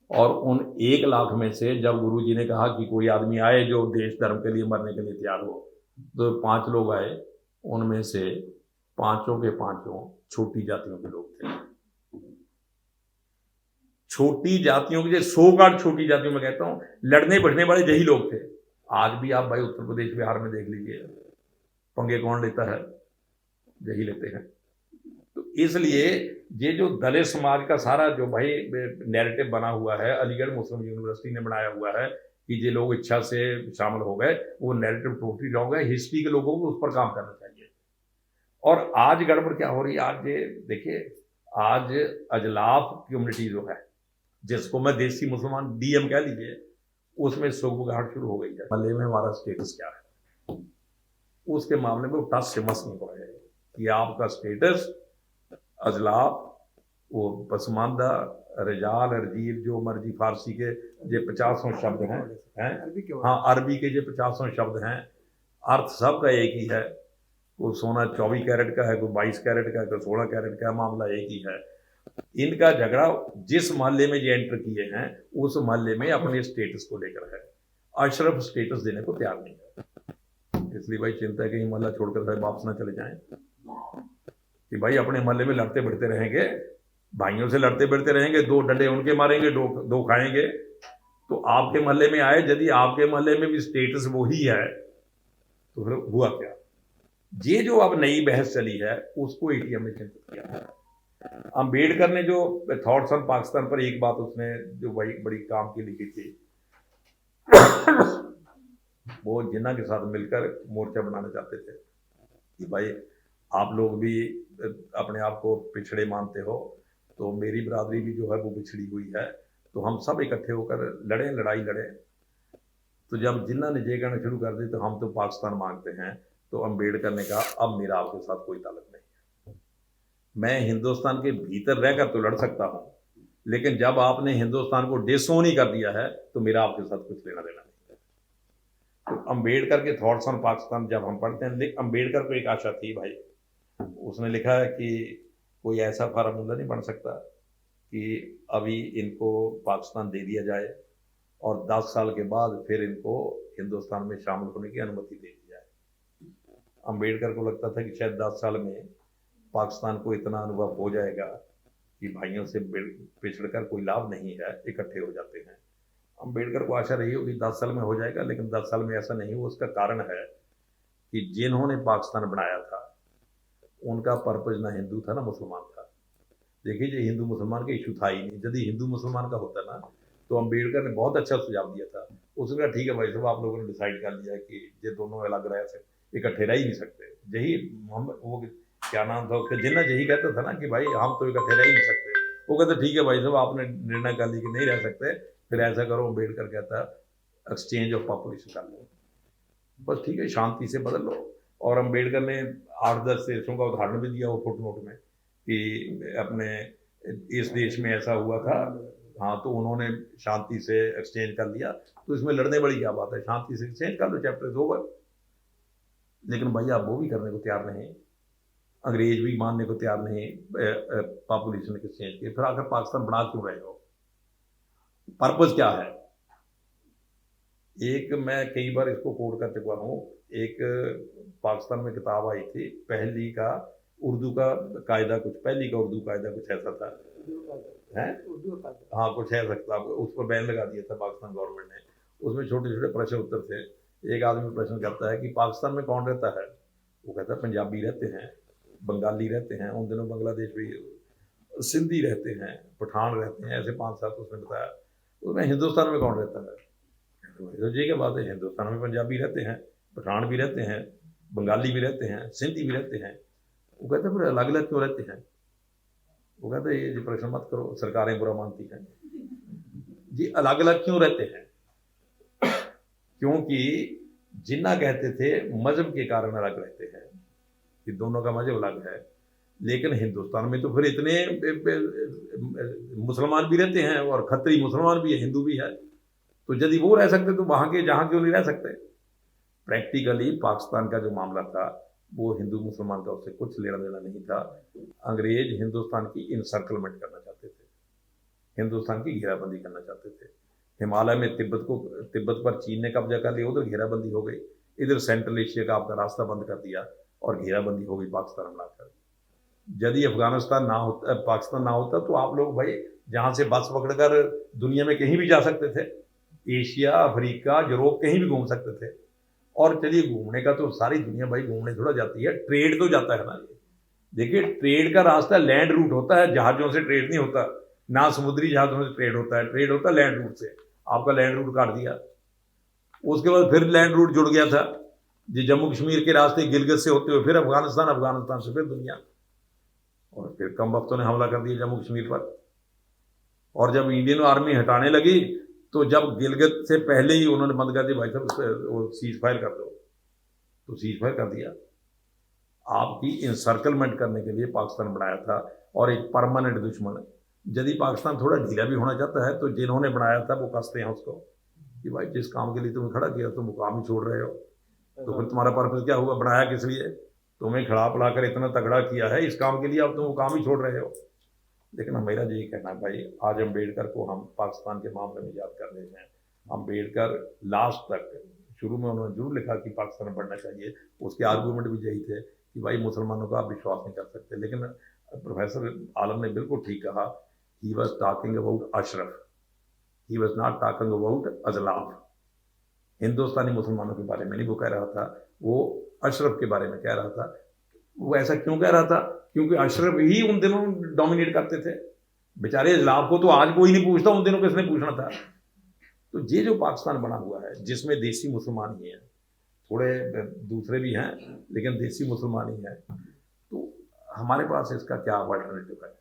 और उन 1 लाख में से जब गुरुजी ने कहा कि कोई आदमी आए जो देश धर्म के लिए मरने के लिए तैयार हो, तो 5 लोग आए। उनमें से पांचों के पांचों छोटी जातियों के लोग थे। छोटी जातियों के, 100 छोटी जातियों में कहता हूं, लड़ने बढ़ने वाले यही लोग थे। आज भी आप भाई उत्तर प्रदेश बिहार में देख लीजिए, पंगे कौन लेता है? यही लेते हैं। तो इसलिए ये जो दलित समाज का सारा जो भाई नैरेटिव बना हुआ है, अलीगढ़ मुस्लिम यूनिवर्सिटी ने बनाया हुआ है कि ये लोग इच्छा से शामिल हो गए, वो नैरेटिव टोटली रॉन्ग है। हिस्ट्री के लोगों को उस पर काम करना चाहिए। और आज गड़बड़ क्या हो रही है? आज ये देखिए, आज अजलाफ कम्युनिटी जो है, जिसको मैं देसी मुसलमान डीएम कह लीजिए, उसमें सुगबुगाहट शुरू हो गई है। मल्ले में हमारा स्टेटस क्या है, उसके मामले में वो टस से मस नहीं पड़े कि आपका स्टेटस अजलाफ, वो पसमानदा, रिजाल, अरजील, जो मर्जी फारसी के ये 50 शब्द हैं, हाँ अरबी के ये 50 शब्द हैं, अर्थ सबका एक ही है। कोई सोना 24 कैरेट का है, कोई 22 कैरेट का है, कोई 16 कैरेट का है, मामला एक ही है। इनका झगड़ा जिस मोहल्ले में ये एंटर किए हैं उस मोहल्ले में अपने स्टेटस को लेकर है। अशरफ स्टेटस देने को तैयार नहीं है। इसलिए भाई चिंता है कि मोहल्ला छोड़कर वापस ना चले जाएं, कि भाई अपने मोहल्ले में लड़ते भिड़ते रहेंगे, भाइयों से लड़ते भिड़ते रहेंगे, 2 डंडे उनके मारेंगे, 2 खाएंगे। तो आपके मोहल्ले में आए, यदि आपके मोहल्ले में भी स्टेटस वही है तो फिर हुआ क्या? ये जो अब नई बहस चली है उसको एटीएम ने चिंतित किया है। अंबेडकर ने जो थॉट्स ऑन पाकिस्तान पर एक बात उसने जो बड़ी काम की लिखी थी, वो जिन्ना के साथ मिलकर मोर्चा बनाना चाहते थे कि भाई आप लोग भी अपने आप को पिछड़े मानते हो, तो मेरी बरादरी भी जो है वो पिछड़ी हुई है, तो हम सब इकट्ठे होकर लड़ें, लड़ाई लड़ें। तो जब जिन्ना ने ये कहना शुरू कर दी तो हम तो पाकिस्तान मांगते हैं, तो अंबेडकर ने कहा अब मेरा आपके साथ कोई ताल्लुक नहीं है। मैं हिंदुस्तान के भीतर रहकर तो लड़ सकता हूं, लेकिन जब आपने हिंदुस्तान को डिसोन ही कर दिया है तो मेरा आपके साथ कुछ लेना देना नहीं है। तो अंबेडकर के थॉट्स ऑन पाकिस्तान जब हम पढ़ते हैं, अंबेडकर को एक आशा थी भाई, उसने लिखा है कि कोई ऐसा फार्मूला नहीं बन सकता कि अभी इनको पाकिस्तान दे दिया जाए और 10 साल के बाद फिर इनको हिंदुस्तान में शामिल होने की अनुमति दे दी जाए। अंबेडकर को लगता था कि शायद 10 साल में पाकिस्तान को इतना अनुभव हो जाएगा कि भाइयों से पिछड़कर कोई लाभ नहीं है, इकट्ठे हो जाते हैं। अंबेडकर को आशा रही होगी 10 साल में हो जाएगा, लेकिन 10 साल में ऐसा नहीं हुआ। उसका कारण है कि जिन्होंने पाकिस्तान बनाया था उनका पर्पज ना हिंदू था ना मुसलमान था। देखिए, ये हिंदू मुसलमान का इशू था ही नहीं। यदि हिंदू मुसलमान का होता ना तो अंबेडकर ने बहुत अच्छा सुझाव दिया था। उसने कहा ठीक है भाई साहब, आप लोगों ने डिसाइड कर लिया कि ये दोनों अलग रह सकते, इकट्ठे रह ही नहीं सकते। यही वो क्या नाम था उसका, जिन्ना यही कहता था ना कि भाई हम तो इकट्ठे रह ही नहीं सकते। वो कहते ठीक है भाई साहब, आपने निर्णय कर लिया कि नहीं रह सकते, फिर ऐसा करो। अंबेडकर कहता एक्सचेंज ऑफ पॉपुलेशन कर लो, बस ठीक है, शांति से बदल लो। और अंबेडकर ने 8-10 देशों का उदाहरण भी दिया वो फुटनोट में कि अपने इस देश में ऐसा हुआ था, हाँ, तो उन्होंने शांति से एक्सचेंज कर लिया। तो इसमें लड़ने बड़ी क्या बात है, शांति से एक्सचेंज कर लो, चैप्टर इज ओवर। लेकिन भाई आप वो भी करने को तैयार नहीं, अंग्रेज भी मानने को तैयार नहीं पॉपुलेशन एक्सचेंज के। फिर आकर पाकिस्तान बना क्यों रहे हो? पर्पज क्या है? एक मैं कई बार इसको कोट कर चुका हूँ। एक पाकिस्तान में किताब आई थी, पहली का उर्दू का कायदा, कुछ पहली का उर्दू कायदा कुछ ऐसा था, है हाँ कुछ है सकता, उस पर बैन लगा दिया था पाकिस्तान गवर्नमेंट ने। उसमें छोटे छोटे प्रश्न उत्तर थे। एक आदमी प्रश्न करता है कि पाकिस्तान में कौन रहता है? वो कहता है पंजाबी रहते हैं, बंगाली रहते हैं, उन दिनों बांग्लादेश भी, सिंधी रहते हैं, पठान रहते हैं, ऐसे 5-7 उसने बताया। उसमें हिंदुस्तान में कौन रहता है? तो जी क्या बात है, हिंदुस्तान में पंजाबी रहते हैं, पठान भी रहते हैं, बंगाली भी रहते हैं, सिंधी भी रहते हैं। वो कहते हैं फिर अलग अलग क्यों रहते हैं? वो कहते हैं ये प्रश्न मत करो, सरकारें बुरा मानती हैं। जी अलग अलग क्यों रहते हैं? क्योंकि जिन्ना कहते थे मजहब के कारण अलग रहते हैं, कि दोनों का मजहब अलग है। लेकिन हिंदुस्तान में तो फिर इतने मुसलमान भी रहते हैं और खत्री मुसलमान भी है, हिंदू भी है। तो यदि वो रह सकते तो वहां के जहां क्यों नहीं रह सकते? प्रैक्टिकली पाकिस्तान का जो मामला था वो हिंदू मुसलमान का उससे कुछ लेना देना नहीं था। अंग्रेज हिंदुस्तान की इनसर्कलमेंट करना चाहते थे। हिंदुस्तान की घेराबंदी करना चाहते थे। हिमालय में तिब्बत पर चीन ने कब्जा कर लिया, उधर घेराबंदी हो गई, इधर सेंट्रल एशिया का आपका रास्ता बंद कर दिया और घेराबंदी हो गई पाकिस्तान बनाकर। यदि अफगानिस्तान ना होता, पाकिस्तान ना होता, तो आप लोग भाई जहाँ से बस पकड़कर दुनिया में कहीं भी जा सकते थे, एशिया, अफ्रीका, यूरोप, कहीं भी घूम सकते थे। और चलिए घूमने का तो सारी दुनिया भाई घूमने थोड़ा जाती है, ट्रेड तो जाता है ना। ये देखिए, ट्रेड का रास्ता लैंड रूट होता है, जहाजों से ट्रेड नहीं होता, ना समुद्री जहाजों से ट्रेड होता है, ट्रेड होता है लैंड रूट से। आपका लैंड रूट काट दिया, उसके बाद फिर लैंड रूट जुड़ गया था जी, जम्मू कश्मीर के रास्ते गिलगित से होते हुए फिर अफगानिस्तान, अफगानिस्तान से फिर दुनिया, और फिर कम वक्तों ने हमला कर दिया जम्मू कश्मीर पर। और जब इंडियन आर्मी हटाने लगी, तो जब गिलगित से पहले ही उन्होंने बंद कर दिया, भाई साहब वो सीज फायर कर दो, तो सीज फायर कर दिया। आपकी इंसर्कलमेंट करने के लिए पाकिस्तान बनाया था, और एक परमानेंट दुश्मन। यदि पाकिस्तान थोड़ा ढीला भी होना चाहता है, तो जिन्होंने बनाया था वो कसते हैं उसको कि भाई जिस काम के लिए तुम्हें खड़ा किया तुम काम ही छोड़ रहे हो, तो फिर तुम्हारा पर्पस क्या हुआ, बनाया किस लिए? तुम्हें खड़ा पढ़ाकर इतना तगड़ा किया है इस काम के लिए, अब तुम वो काम ही छोड़ रहे हो। लेकिन मेरा यही कहना है भाई, आज अम्बेडकर को हम पाकिस्तान के मामले में याद कर रहे हैं। अम्बेडकर लास्ट तक, शुरू में उन्होंने जरूर लिखा कि पाकिस्तान बढ़ना चाहिए, उसके आर्गूमेंट भी यही थे कि भाई मुसलमानों का आप विश्वास नहीं कर सकते। लेकिन प्रोफेसर आलम ने बिल्कुल ठीक कहा, he was talking about Ashraf, he was not talking about Ajlaf. हिंदुस्तानी मुसलमानों के बारे में नहीं वो कह रहा था, वो अशरफ के बारे में कह रहा था। वो ऐसा क्यों कह रहा था? क्योंकि अशरफ ही उन दिनों डोमिनेट करते थे। बेचारे इस्लाम को तो आज कोई नहीं पूछता, उन दिनों किसने पूछना था? तो ये जो पाकिस्तान बना हुआ है, जिसमें देसी मुसलमान ही हैं, थोड़े दूसरे भी हैं, लेकिन देसी मुसलमान ही हैं, तो हमारे पास इसका क्या अल्टरनेटिव है?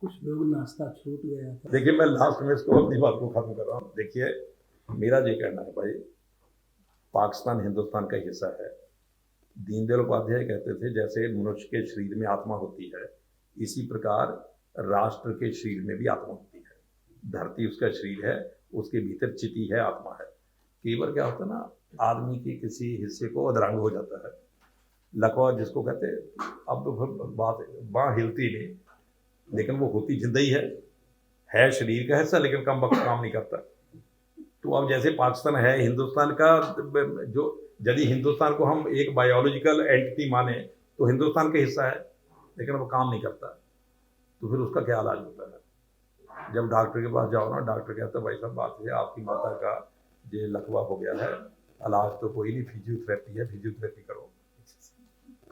कुछ लोग नाश्ता छूट गया था। देखिए, मैं लास्ट में इसको अपनी बात को खत्म कर रहा हूँ। देखिए, मेरा ये कहना है भाई, पाकिस्तान हिंदुस्तान का हिस्सा है। दीनदयाल उपाध्याय कहते थे, जैसे मनुष्य के शरीर में आत्मा होती है, इसी प्रकार राष्ट्र के शरीर में भी आत्मा होती है। धरती उसका शरीर है, उसके भीतर चिति है, आत्मा है। कई बार क्या होता है ना, आदमी के किसी हिस्से को अधरंग हो जाता है, लकवा जिसको कहते हैं। अब तो फिर बात बाँ हिलती नहीं, लेकिन वो होती जिंदा ही है शरीर का हिस्सा, लेकिन कम वक्त काम नहीं करता। तो अब जैसे पाकिस्तान है हिंदुस्तान का, जो यदि हिंदुस्तान को हम एक बायोलॉजिकल एंटिटी माने तो हिंदुस्तान का हिस्सा है, लेकिन वो काम नहीं करता, तो फिर उसका क्या इलाज होता है? जब डॉक्टर के पास जाओ ना, डॉक्टर कहता है भाई साहब बात है, आपकी माता का ये लकवा हो गया है, इलाज तो कोई नहीं, फिजियोथेरेपी है, फिजियोथेरेपी करो।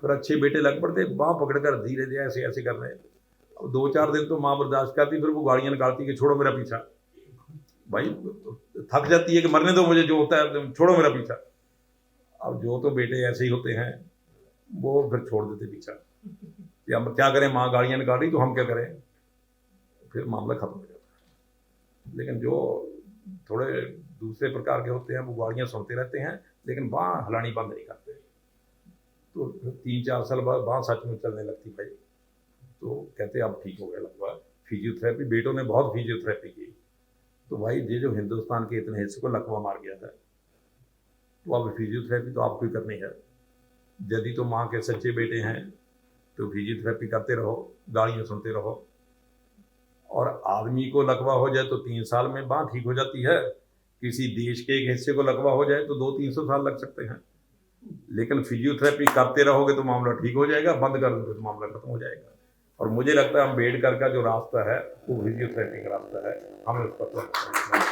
फिर अच्छे बेटे लग पड़ते, बाँह पकड़कर धीरे धीरे ऐसे ऐसे कर रहे हैं। अब 2-4 दिन तो माँ बर्दाश्त करती, फिर वो गाड़ियाँ निकालती कि छोड़ो मेरा पीछा। भाई थक जाती है कि मरने दो मुझे, जो होता है छोड़ो मेरा पीछा। अब जो तो बेटे ऐसे ही होते हैं, वो फिर छोड़ देते पीछा कि हम क्या करें, माँ गाड़ियाँ निकाल रही तो हम क्या करें, फिर मामला खत्म हो जाता है। लेकिन जो थोड़े दूसरे प्रकार के होते हैं, वो गाड़ियाँ सुनते रहते हैं, लेकिन बाँह हिलानी बंद नहीं करते। तो 3-4 साल बाद बाँह सच में चलने लगती भाई, तो कहते अब ठीक हो गया लगभग। फिजियोथेरेपी, बेटों ने बहुत फिजियोथेरेपी की। तो भाई ये जो हिंदुस्तान के इतने हिस्से को लकवा मार गया है, तो अब फिजियोथेरेपी तो आपको ही करनी है। यदि तो माँ के सच्चे बेटे हैं तो फिजियोथेरेपी करते रहो, गालियाँ सुनते रहो। और आदमी को लकवा हो जाए तो 3 साल में बाँह ठीक हो जाती है, किसी देश के एक हिस्से को लकवा हो जाए तो 200-300 साल लग सकते हैं। लेकिन फिजियोथेरेपी करते रहोगे तो मामला ठीक हो जाएगा, बंद कर दोगे तो मामला खत्म हो जाएगा। और मुझे लगता है अम्बेडकर का जो रास्ता है वो फिजियोथेरेपी का रास्ता है, हमें उस पर